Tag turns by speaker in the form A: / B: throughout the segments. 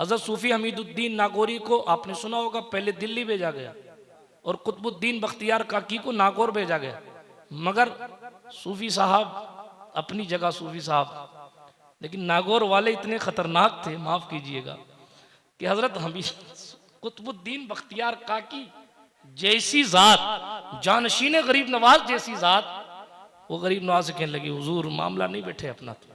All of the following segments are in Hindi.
A: हजरत सूफी हमीदुद्दीन नागौरी को आपने सुना होगा, पहले दिल्ली भेजा गया और कुतुबुद्दीन बख्तियार काकी को नागौर भेजा गया। मगर सूफी साहब अपनी जगह सूफी साहब, लेकिन नागौर वाले इतने खतरनाक थे, माफ कीजिएगा, कि हजरत हमीद कुतुबुद्दीन बख्तियार काकी जैसी जात, जानशीन गरीब नवाज जैसी जात, वो गरीब नवाज से कहने लगी हुजूर मामला नहीं बैठे अपना। तो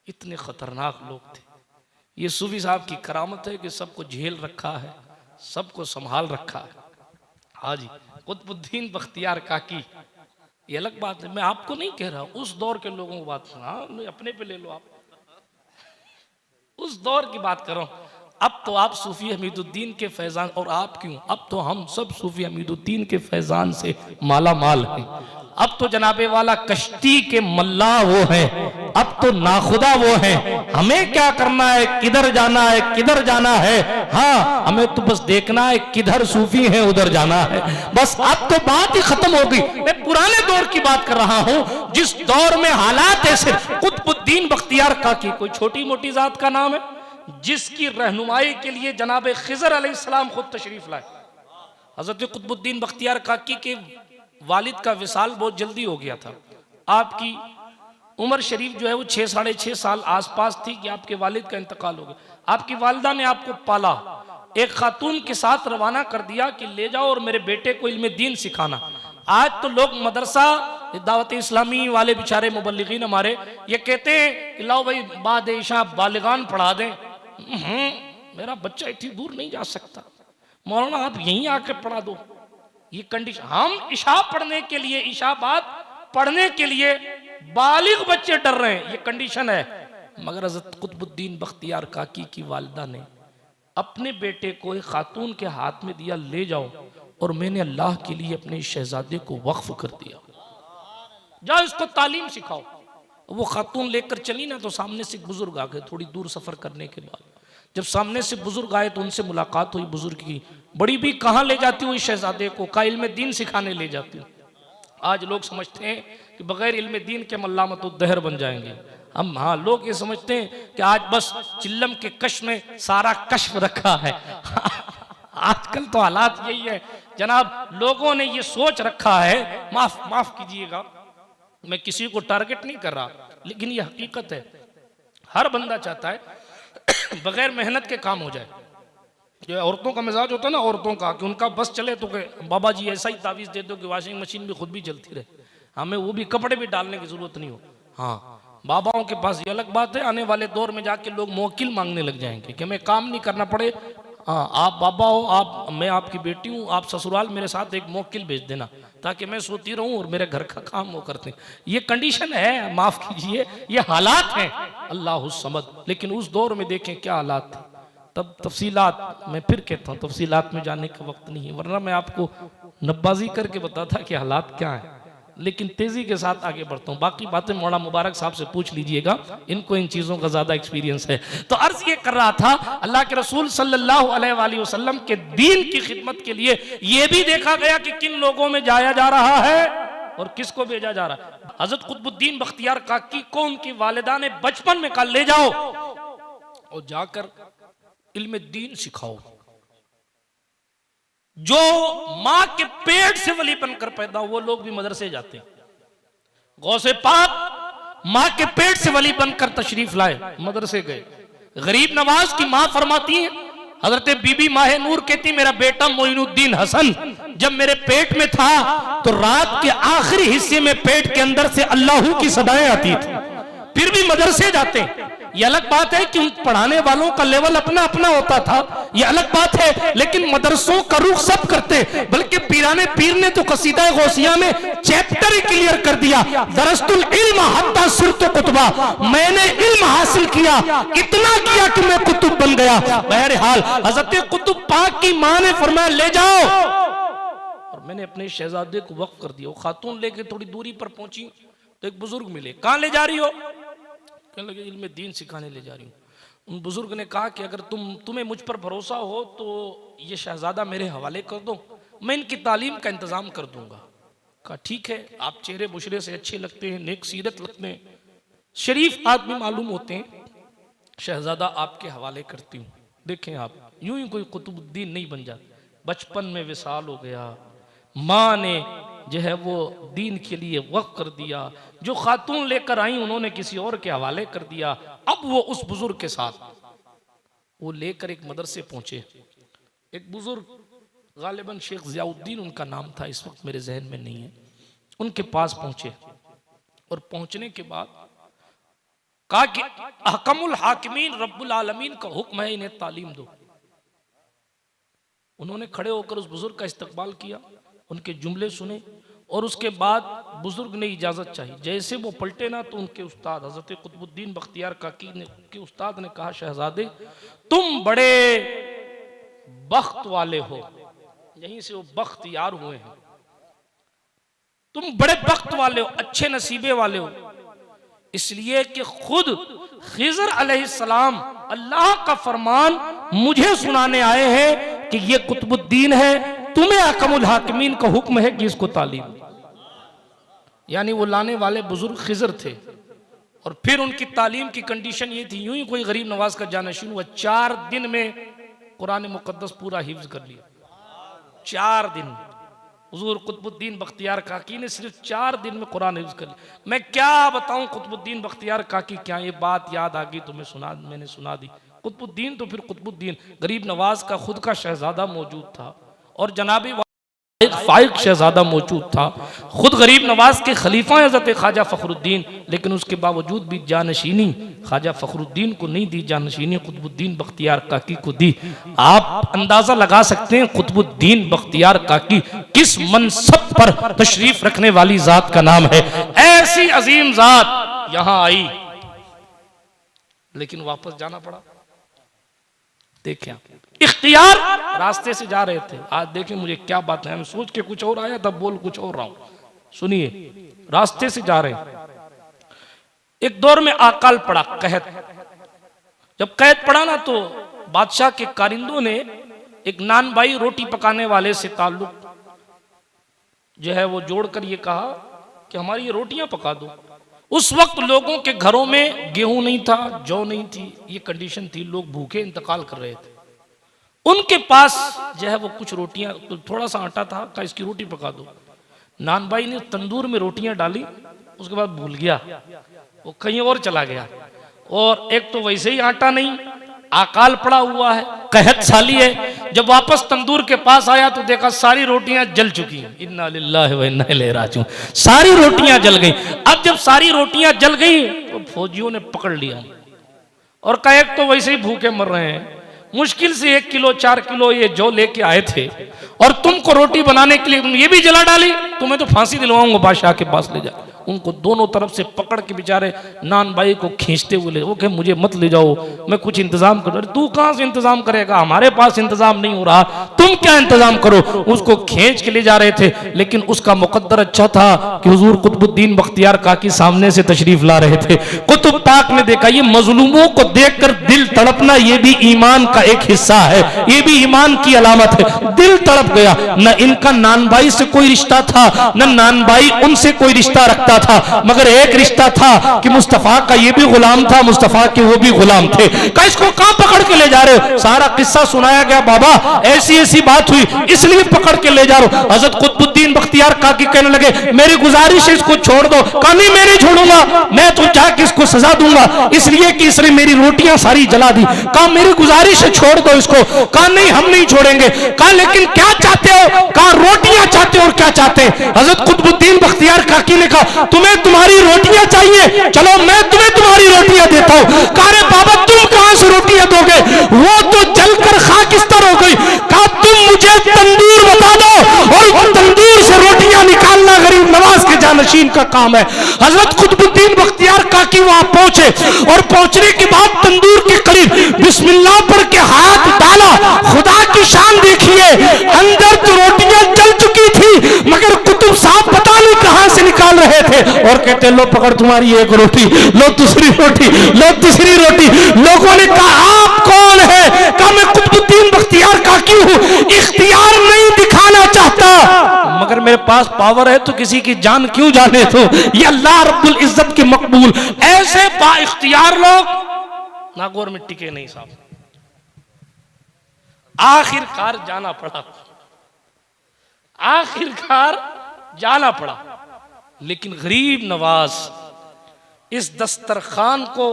A: इतने खतरनाक लोग थे। ये सूफी साहब की करामत है कि सबको झेल रखा है, सबको संभाल रखा है। हाँ जी, कुतुबुद्दीन बख्तियार काकी, ये अलग बात है, मैं आपको नहीं कह रहा, उस दौर के लोगों की बात सुना, अपने पे ले लो आप, उस दौर की बात कर रहा हूं। अब तो आप सूफी हमीदुद्दीन के फैजान, और आप क्यों, अब तो हम सब सूफी हमीदुद्दीन के फैजान से माला माल हैं। अब तो जनाबे वाला कश्ती के मल्ला वो है, अब तो नाखुदा वो है। हमें क्या करना है, किधर जाना है, किधर जाना है, हाँ हमें तो बस देखना है किधर सूफी है उधर जाना है, बस। अब तो बात ही खत्म हो गई। मैं पुराने दौर की बात कर रहा हूं, जिस दौर में हालात ऐसे। कुतुबुद्दीन बख्तियार काकी कोई छोटी मोटी जात का नाम है, जिसकी रहनुमाई के लिए जनाब खिजर अलैहिस्सलाम खुद तशरीफ लाए। हजरत कुतुबुद्दीन बख्तियार काकी के वालिद का विसाल बहुत जल्दी हो गया था। आपकी उम्र शरीफ जो है वो 6 साढ़े 6 साल आसपास थी कि आपके वालिद का इंतकाल हो गया। आपकी वालिदा ने आपको पाला, एक खातून के साथ रवाना कर दिया कि ले जाओ और मेरे बेटे को इल्म दीन सिखाना। आज तो लोग मदरसा दावत इस्लामी वाले बेचारे मुबल्लिगीन हमारे ये कहते हैं कि लाओ भाई बाद इशा बालिगान पढ़ा दें। मेरा बच्चा इतनी दूर नहीं जा सकता, मौलाना आप यहीं आके पढ़ा दो। ये कंडीशन, हम इशा पढ़ने के लिए, इशा बाद पढ़ने के लिए बालिग बच्चे डर रहे हैं, ये कंडीशन है। मगर हज़रत कुतुबुद्दीन बख्तियार काकी की वालिदा ने अपने बेटे को एक खातून के हाथ में दिया, ले जाओ और मैंने अल्लाह के लिए अपने शहजादे को वक्फ कर दिया, जाओ इसको तालीम सिखाओ। वो खातून लेकर चली ना, तो सामने से बुजुर्ग आ गए। थोड़ी दूर सफर करने के बाद जब सामने से बुजुर्ग आए तो उनसे मुलाकात हुई। बुजुर्ग की, बड़ी भी कहाँ ले जाती हुई शहजादे को, का इल्म दीन सिखाने ले जाती हूँ। आज लोग समझते हैं कि बगैर इल्म दीन के मल्लामतुद्दहर बन जाएंगे हम। हाँ, लोग ये समझते हैं कि आज बस चिल्लम के कश में सारा कश्फ रखा है। आजकल तो हालात यही है जनाब, लोगों ने ये सोच रखा है, माफ कीजिएगा, मैं किसी को टारगेट नहीं कर रहा, लेकिन ये हकीकत है। हर बंदा चाहता है बगैर मेहनत के काम हो जाए। जो औरतों का मिजाज होता है ना, औरतों का, कि उनका बस चले तो बाबा जी ऐसा ही तावीज़ दे दो कि वॉशिंग मशीन भी खुद भी चलती रहे, हमें वो भी कपड़े भी डालने की जरूरत नहीं हो। हाँ, बाबाओं के पास ये अलग बात है। आने वाले दौर में जाके लोग मौकिल मांगने लग जाएंगे कि हमें काम नहीं करना पड़े। हाँ, आप बाबा हो, आप, मैं आपकी बेटी हूँ, आप ससुराल मेरे साथ एक मौकिल भेज देना ताकि मैं सोती रहूं और मेरे घर का काम वो करते। ये कंडीशन है, माफ कीजिए, ये हालात हैं, अल्लाह समद। लेकिन उस दौर में देखें क्या हालात थे। तब तफसीलात, मैं फिर कहता हूँ, तफसीलात में जाने का वक्त नहीं है, वरना मैं आपको नब्बाजी करके बताता कि हालात क्या है। लेकिन तेजी के साथ आगे बढ़ता हूँ। बाकी बातें मौलाना मुबारक साहब से पूछ लीजिएगा, इनको इन चीजों का ज्यादा एक्सपीरियंस है। तो अर्ज ये कर रहा था, अल्लाह के रसूल सल्लल्लाहु अलैहि वसल्लम के दीन की खिदमत के लिए यह भी देखा गया कि किन लोगों में जाया जा रहा है और किसको भेजा जा रहा है। हजरत कुतुबुद्दीन बख्तियार काकी को उनकी वालिदा ने बचपन में कहा, ले जाओ और जाकर इल्म दीन सिखाओ। जो मां के पेट से वली बनकर पैदा, वो लोग भी मदरसे जाते हैं। गौसे पाक मां के पेट से वली बनकर तशरीफ लाए, मदरसे गए। गरीब नवाज की मां फरमाती है, हजरत बीबी माहे नूर कहती, मेरा बेटा मोइनुद्दीन हसन जब मेरे पेट में था तो रात के आखिरी हिस्से में पेट के अंदर से अल्लाह की सदाएं आती थी। फिर भी मदरसे जाते। ये अलग बात है कि पढ़ाने वालों का लेवल अपना अपना होता था, ये अलग बात है, लेकिन मदरसों का रुख सब करते। बल्कि पीराने पीर ने तो कसीदा गौसिया में चैप्टर ही क्लियर कर दिया, दरस्तुल इल्म हत्ता सिरतु कुतुबा, मैंने इल्म हासिल किया, इतना किया कि मैं कुतुब बन गया। बहरहाल हजरत कुतुब पाक की मां ने फरमाया, ले जाओ, और मैंने अपने शहजादे को वक्फ कर दिया। वो खातून लेके थोड़ी दूरी पर पहुंची तो एक बुजुर्ग मिले, कहां ले जा रही हो? कहने लगे, इल्म दीन सिखाने ले जा रही हूँ। उन बुजुर्ग ने कहा कि अगर तुम्हें मुझ पर भरोसा हो तो ये शहजादा मेरे हवाले कर दो, मैं इनकी तालीम का इंतजाम कर दूंगा। कहा ठीक है, आप चेहरे बुशरे से अच्छे लगते हैं, नेक सीरत लगते हैं, शरीफ आदमी मालूम होते हैं, शहजादा आपके हवाले करती हूँ। देखें आप, यूं ही कोई कुतुबुद्दीन नहीं बन जाता। बचपन में विसाल हो गया, माँ ने जो है वो दीन के लिए वक्फ कर दिया, जो खातून लेकर आई उन्होंने किसी और के हवाले कर दिया। अब वो उस बुजुर्ग के साथ वो लेकर एक मदरसे पहुंचे। एक बुजुर्ग गालिबन शेख जियाउद्दीन उनका नाम था, इस वक्त मेरे जहन में नहीं है। उनके पास पहुंचे और पहुंचने के बाद कहा कि अहकमुल हाकिमीन रब्बुल आलमीन का हुक्म है, इन्हें तालीम दो। उन्होंने खड़े होकर उस बुजुर्ग का इस्तकबाल किया, उनके जुमले सुने और उसके बाद बुजुर्ग ने इजाजत चाहिए। जैसे वो पलटे ना तो उनके उस्ताद हजरत कुतुबुद्दीन बख्तियार काकी ने के उस्ताद ने कहा, शहजादे तुम बड़े बख्त वाले हो। यहीं से वो बख्तियार हुए हैं। तुम बड़े बख्त वाले हो, अच्छे नसीबे वाले हो, इसलिए कि खुद खिज़र अलैहिस्सलाम अल्लाह का फरमान मुझे सुनाने आए हैं कि ये कुतुबुद्दीन है, तुम्हें अहकमुल हाकिमीन का हुक्म है कि इसको तालीम। यानी वो लाने वाले बुजुर्ग खिज़र थे और फिर उनकी तालीम की कंडीशन ये थी, यूं ही कोई गरीब नवाज का जानशीन हुआ, 4 दिन में कुरान मुकद्दस पूरा हिफ्ज कर लिया। 4 दिन हुजूर कुतुबुद्दीन बख्तियार काकी ने सिर्फ 4 दिन में कुरान हिफ्ज कर लिया। मैं क्या बताऊं कुतुबुद्दीन बख्तियार काकी, क्या ये बात याद आ गई तुम्हें? मैंने सुना दी। कुतुबुद्दीन तो फिर कुतुबुद्दीन, गरीब नवाज का खुद का शहजादा मौजूद था और जनाबी एक फाइक शहजादा मौजूद था, खुद गरीब नवाज के खलीफा हज़रत ख्वाजा फ़खरुद्दीन, लेकिन उसके बावजूद भी जानशीनी ख्वाजा फ़खरुद्दीन को नहीं दी, जानशीनी कुतुबुद्दीन बख्तियार काकी को दी। आप अंदाजा लगा सकते हैं कुतुबुद्दीन बख्तियार काकी किस मनसब पर तशरीफ रखने वाली जात का नाम है। ऐसी अजीम जात यहां आई, लेकिन वापस जाना पड़ा। देखें आप, इख्तियार रास्ते से जा रहे थे, आज देखें मुझे क्या बात है, मैं सोच के कुछ और आया तब बोल कुछ और रहा हूं। सुनिए, रास्ते से जा रहे हैं, एक दौर में अकाल पड़ा, कहत। जब कहत पड़ा ना तो बादशाह के कारिंदों ने एक नानबाई रोटी पकाने वाले से ताल्लुक जो है वो जोड़कर ये कहा कि हमारी ये रोटियां पका दो। उस वक्त लोगों के घरों में गेहूं नहीं था, जौ नहीं थी, ये कंडीशन थी, लोग भूखे इंतकाल कर रहे थे। उनके पास जो है वो कुछ रोटियां, थोड़ा सा आटा था, कहा इसकी रोटी पका दो। नानबाई ने तंदूर में रोटियां डाली, उसके बाद भूल गया, वो कहीं और चला गया। और एक तो वैसे ही आटा नहीं, अकाल पड़ा हुआ है, कहत साली है। जब वापस तंदूर के पास आया तो देखा सारी रोटियां जल चुकी हैं। इन्ना लिल्लाहि व इन्ना इलैहि राजिऊन। सारी रोटियां जल गई। अब जब सारी रोटियां जल गई तो फौजियों ने पकड़ लिया और कहा एक तो वैसे ही भूखे मर रहे हैं, मुश्किल से 1 किलो 4 किलो ये जौ लेके आए थे और तुमको रोटी बनाने के लिए तुम ये भी जला डाली, तुम्हें तो फांसी दिलवाऊंगा बादशाह के पास ले जा। उनको दोनों तरफ से पकड़ के बेचारे नानबाई को खींचते हुए ले, वो कहे मुझे मत ले जाओ, मैं कुछ इंतजाम करूं। तू कहां से इंतजाम करेगा, हमारे पास इंतजाम नहीं हो रहा, तुम क्या इंतजाम करो। उसको खींच के ले जा रहे थे, लेकिन उसका मुकद्दर अच्छा था कि हुजूर कुतुबुद्दीन बख्तियार काकी सामने से तशरीफ ला रहे थे। कुतुब पाक ने देखा ये मजलूमों को देखकर दिल तड़पना ये भी ईमान का एक हिस्सा है, ये भी ईमान की अलामत है। दिल तड़प गया। न इनका नानबाई से कोई रिश्ता था, न नानबाई उनसे कोई रिश्ता रखता था, मगर एक रिश्ता था कि मुस्तफा का ये भी गुलाम था, मुस्तफा के वो भी गुलाम थे। का इसको कहां पकड़ के ले जा रहे हो? सारा किस्सा सुनाया गया, बाबा ऐसी ऐसी बात हुई इसलिए पकड़ के ले जा रहे हो। हजरत कुतुबुद्दीन बख्तियार काकी कहने लगे मेरी गुजारिश है इसको छोड़ दो। कहा नहीं मैं नहीं छोड़ूंगा, मैं तो जाके इसको सजा दूंगा इसलिए कि इसने मेरी रोटियां सारी जला दी। कहा मेरी गुजारिश है छोड़ दो इसको। कहा नहीं हम नहीं छोड़ेंगे। कहा लेकिन क्या चाहते हो? कहा रोटियां चाहते हो। और क्या चाहते हैं? हजरत कुतुबुद्दीन बख्तियार काकी ने कहा तुम्हें तुम्हारी रोटियां चाहिए, चलो मैं तुम्हें तुम्हारी रोटियां देता हूं। कहा रे बाबा तुम कहां से रोटियां दोगे, वो तो जलकर खाकिस्तर हो गई। कहा तुम मुझे तंदूर बता दो और तंदूर से रोटियां निकालना गरीब नवाज के जानशीन का काम है। हजरत कुतुबुद्दीन बख्तियार काकी वहां पहुंचे और पहुंचने के बाद तंदूर के करीब बिस्मिल्लाह पढ़ के हाथ डाला। खुदा की शान देखिए, अंदर तो रोटियां जल चुकी थी मगर कुतुब साहब पता नहीं कहां से निकाल रहे थे और कहते लो पकड़ तुम्हारी एक रोटी, लो दूसरी रोटी, लो तीसरी रोटी। लोगों ने कहा आप कौन है? कहा मैं कुतुबुद्दीन बख्तियार काकी हूं, इख्तियार नहीं दिखाना चाहता मगर मेरे पास पावर है तो किसी की जान क्यों जाने दो। ये अल्लाह रब्बुल इज्जत के मकबूल ऐसे बा इख्तियार लोग नागौर में टिके नहीं साहब। आखिरकार जाना पड़ा, आखिरकार जाना पड़ा। लेकिन गरीब नवाज, इस दस्तरखान को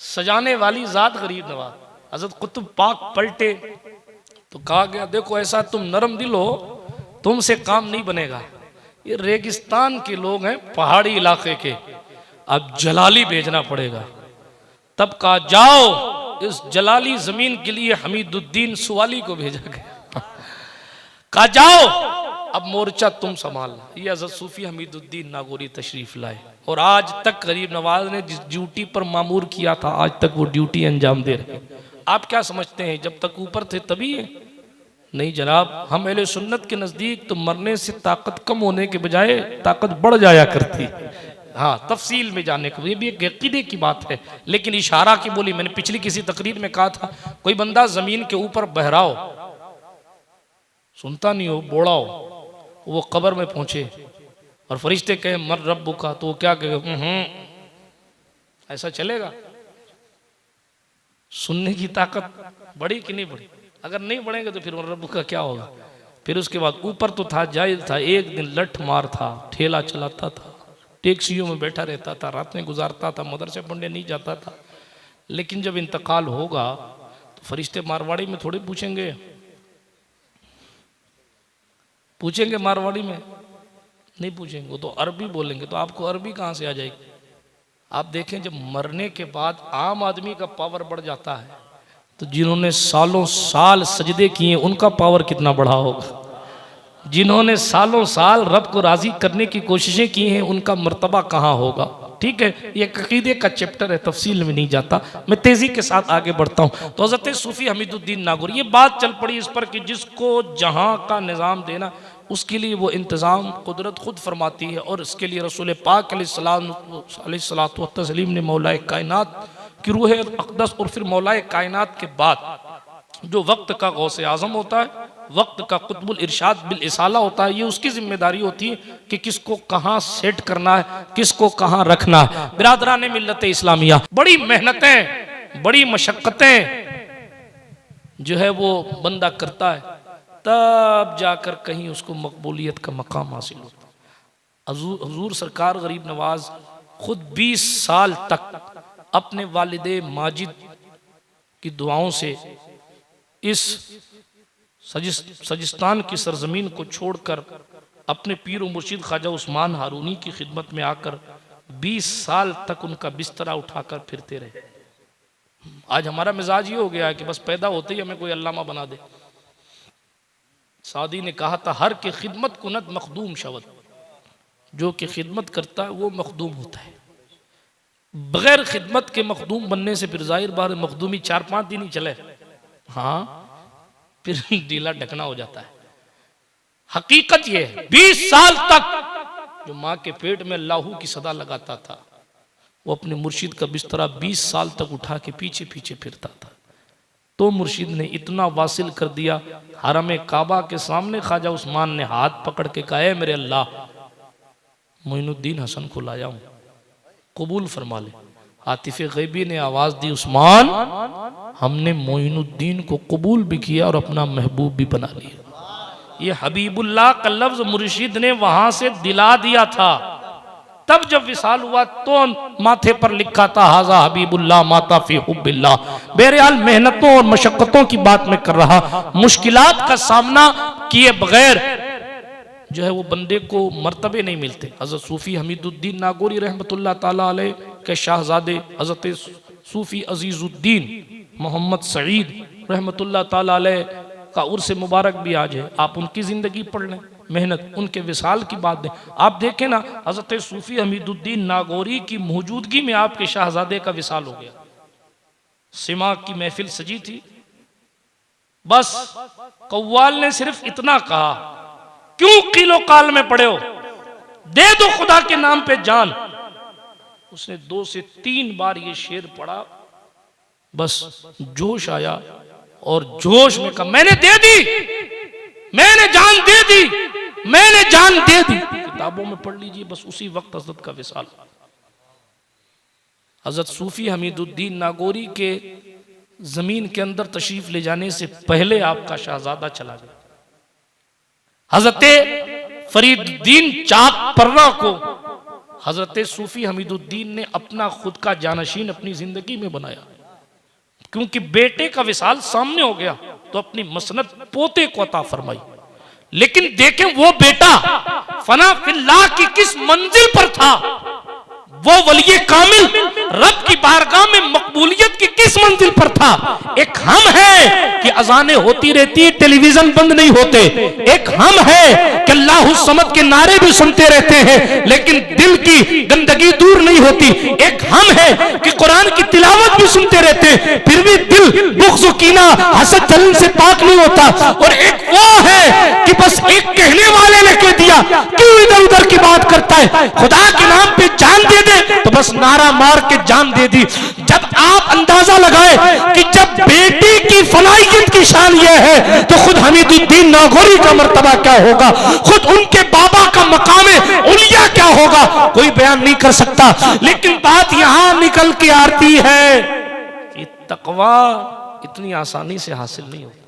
A: सजाने वाली जात गरीब नवाज। हजरत कुतुब पाक पलटे तो कहा गया, देखो ऐसा तुम नरम दिल हो, तुमसे काम नहीं बनेगा। ये रेगिस्तान के लोग हैं, पहाड़ी इलाके के, अब जलाली भेजना पड़ेगा। तब कहा जाओ, इस जलाली जमीन के लिए हमीदुद्दीन सुवाली को भेजा गया। कहा जाओ, अब मोर्चा तुम संभालना। ये हज़रत सूफी हमीदुद्दीन नागौरी तशरीफ लाए और आज तक गरीब नवाज ने जिस ड्यूटी पर मामूर किया था, आज तक वो ड्यूटी अंजाम दे रहे हैं। आप क्या समझते हैं जब तक ऊपर थे तभी है? नहीं जनाब, हम अहले सुन्नत के नज़दीक तो मरने से ताकत कम होने के बजाय ताकत बढ़ जाया करती। हाँ, तफसील में जाने को, ये भी एक अकीदे की बात है। लेकिन इशारा की बोली, मैंने पिछली किसी तकरीर में कहा था, कोई बंदा जमीन के ऊपर बहराओ, सुनता नहीं हो, बोड़ा हो, वो कब्र में पहुंचे और फरिश्ते कहे मर रब्बु का, तो वो क्या कहे, ऐसा चलेगा? सुनने की ताकत बढ़ी कि नहीं बढ़ी? अगर नहीं बढ़ेगा तो फिर मर रब्बु का क्या होगा? फिर उसके बाद ऊपर तो था, जायज था, एक दिन लठ मार था, ठेला चलाता था, टैक्सियों में बैठा रहता था, रातें गुजारता था, मदरसे पढ़ने नहीं जाता था। लेकिन जब इंतकाल होगा तो फरिश्ते मारवाड़ी में थोड़े पूछेंगे, पूछेंगे मारवाड़ी में? नहीं पूछेंगे, वो तो अरबी बोलेंगे। तो आपको अरबी कहाँ से आ जाएगी? आप देखें, जब मरने के बाद आम आदमी का पावर बढ़ जाता है, तो जिन्होंने सालों साल सजदे किए उनका पावर कितना बढ़ा होगा। जिन्होंने सालों साल रब को राजी करने की कोशिशें की हैं, उनका मर्तबा कहाँ होगा। ठीक है, ये अकीदे का चैप्टर है, तफसील में नहीं जाता, मैं तेजी के साथ आगे बढ़ता हूँ। तो हज़रत सूफी हमीदुद्दीन नागौरी, ये बात चल पड़ी इस पर कि जिसको जहाँ का निज़ाम देना, उसके लिए वो इंतज़ाम कुदरत खुद फरमाती है। और इसके लिए रसूल पाक अलैहिस्सलातु वस्सलाम ने मौलाए कायनात की रूह अक़दस और फिर मौलाए कायनात के बाद जो वक्त का गौसे आज़म होता है, वक्त का कुतुबुल इरशाद बिल इसाला होता है, ये उसकी जिम्मेदारी होती है कि किसको कहाँ सेट करना है, किसको कहाँ रखना है। बिरादरान मिल्लत इस्लामिया, बड़ी मेहनतें, बड़ी मशक्क़तें जो है वो बंदा करता है, तब जाकर कहीं उसको मकबूलियत का मकाम हासिल होता है। हुजूर सरकार गरीब नवाज खुद 20 साल तक अपने वालिदे माजिद की दुआओं से इस सजिस्तान की सरजमीन को छोड़कर अपने पीर और मुर्शिद ख्वाजा उस्मान हारूनी की खिदमत में आकर 20 साल तक उनका बिस्तरा उठाकर फिरते रहे। आज हमारा मिजाज ये हो गया है कि बस पैदा होते ही हमें कोई अल्लामा बना दे। सादी ने कहा था, हर की खिदमत कुनत मखदूम शवद, जो कि खिदमत करता है वो मखदूम होता है। बगैर खिदमत के मखदूम बनने से फिर जाहिर बात है मखदूमी 4-5 दिन ही चले, हाँ फिर ढीला ढकना हो जाता है। हकीकत ये है, 20 साल तक जो माँ के पेट में लाहू की सदा लगाता था, वो अपने मुर्शिद का बिस्तरा 20 साल तक उठा के पीछे पीछे फिरता था। तो मुर्शिद ने इतना वासिल कर दिया, हरम काबा के सामने ख्वाजा उस्मान ने हाथ पकड़ के कहा, है मेरे अल्लाह, मोइनुद्दीन हसन को लाया हूँ, कबूल फरमा ले। आतिफ गैबी ने आवाज दी, उस्मान, हमने मोइनुद्दीन को कबूल भी किया और अपना महबूब भी बना लिया। ये हबीबुल्लाह का लफ्ज मुर्शिद ने वहां से दिला दिया था। तब जब विसाल हुआ तो माथे पर लिखा था, हाजा हबीबुल्लाह माता फी हुब्बिल्लाह। बहरहाल मेहनतों और मशक्कतों की बात मैं कर रहा, मुश्किलात का सामना किए बगैर जो है वो बंदे को मर्तबे नहीं मिलते। हज़रत सूफी हमीदुद्दीन नागौरी रहमतुल्लाह ताला अलैह के शाहजादे हज़रत सूफी अजीजुद्दीन मोहम्मद सईद रहमतुल्लाह ताला अलैह का उर्स मुबारक भी आज है। आप उनकी ज़िंदगी पढ़ लें, मेहनत, उनके विसाल की बात दें। आप देखें ना, हज़रत सूफी हमीदुद्दीन नागौरी की मौजूदगी में आपके शाहजादे का विसाल हो गया। सिमा की महफिल सजी थी, बस कव्वाल ने सिर्फ इतना कहा, क्यों किलो काल में पड़े हो, दे दो खुदा के नाम पे जान। उसने 2 से 3 बार ये शेर पढ़ा, बस जोश आया और जोश में कहा, मैंने दे दी, मैंने जान दे दी, मैंने जान दे दी। किताबों में पढ़ लीजिए, बस उसी वक्त हजरत का विसाल। हजरत सूफी हमीदुद्दीन नागौरी के जमीन के अंदर तशरीफ ले जाने से पहले आपका शहजादा चला गया। हजरत फरीदुद्दीन चाक पर्रा को हजरत सूफी हमीदुद्दीन ने अपना खुद का जानशीन अपनी जिंदगी में बनाया, क्योंकि बेटे का विसाल सामने हो गया तो अपनी मसनद पोते को अता फरमाई। लेकिन देखें वो बेटा फना फिल्लाह की किस मंजिल पर था, वो वली कामिल रब की बारगाह में मकबूलियत की किस मंजिल पर था। एक हम है कि अजानें होती रहती, टेलीविजन बंद नहीं होते। एक हम है कि अल्लाहु समद के नारे भी सुनते रहते हैं लेकिन दिल की गंदगी दूर नहीं होती। एक हम है कि कुरान की तिलावत भी सुनते रहते हैं फिर भी दिल बुग़्ज़, कीना, हसद, जलन से पाक नहीं होता। और एक वो है कि बस एक कहने वाले ने कह दिया, क्यों इधर उधर की बात करता है, खुदा के नाम पे जान दे तो बस नारा मार के जान दे दी। जब आप अंदाजा लगाए कि जब बेटी की फलाहियत की शान यह है तो खुद हमीदुद्दीन नागौरी का मर्तबा क्या होगा, खुद उनके बाबा का मकाम उलिया क्या होगा, कोई बयान नहीं कर सकता। लेकिन बात यहां निकल के आती है कि तकवा इतनी आसानी से हासिल नहीं होती।